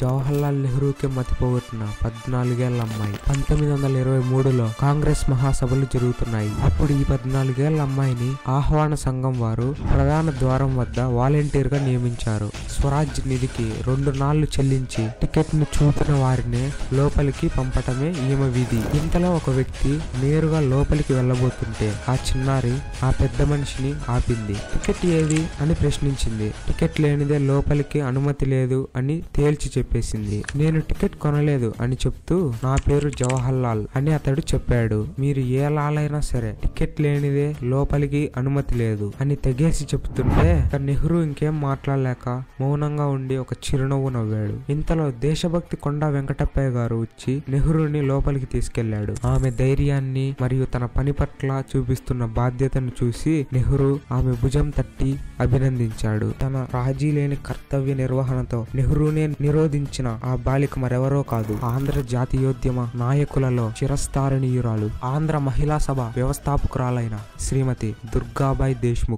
జవహర్లాల్ నెహ్రూకి మతిపోగొట్టిన 14 ఏళ్ల అమ్మాయి. 1923లో కాంగ్రెస్ మహాసభలు జరుగుతున్నాయి. అప్పుడు ఈ 14 ఏళ్ల అమ్మాయిని ఆహ్వాన సంఘం వారు ప్రధాన ద్వారం వద్ద వాలంటీర్ గా నియమించారు. స్వరాజ్ నిధికి 2 నాళ్లు చెల్లించి టికెట్ ను చూపిన వారినే లోపలికి పంపటమే ఈమె విధి. ఇంతలో ఒక వ్యక్తి నేరుగా లోపలికి వెళ్ళబోతుంటే ఆ చిన్నారి ఆ పెద్ద మనిషిని ఆపింది. టికెట్ ఏది అని ప్రశ్నించింది. టికెట్ లేనిదే లోపలికి అనుమతి లేదు అని తేల్చి చెప్పేసింది. నేను టికెట్ కొనలేదు అని చెప్తూ నా పేరు జవహర్లాల్ అని అతడు చెప్పాడు. మీరు ఏ లాలైనా సరే టికెట్ లేనిదే లోపలికి అనుమతి లేదు అని తెగేసి చెప్తుంటే నెహ్రూ ఇంకేం మాట్లాడలేక మౌనంగా ఉండి ఒక చిరునవ్వు నవ్వాడు. ఇంతలో దేశభక్తి కొండా వెంకటప్పయ్య గారు వచ్చి నెహ్రూని లోపలికి తీసుకెళ్లాడు. ఆమె ధైర్యాన్ని మరియు తన పని పట్ల చూపిస్తున్న బాధ్యతను చూసి నెహ్రూ ఆమె భుజం తట్టి అభినందించాడు. తన రాజీ లేని కర్తవ్య నిర్వహణతో నెహ్రూనే నిరోధించిన ఆ బాలిక మరెవరో కాదు, ఆంధ్ర జాతీయోద్యమ నాయకులలో చిరస్థారణీయురాలు, ఆంధ్ర మహిళా సభ వ్యవస్థాపకురాలైన శ్రీమతి దుర్గాబాయి దేశ్ముఖ్.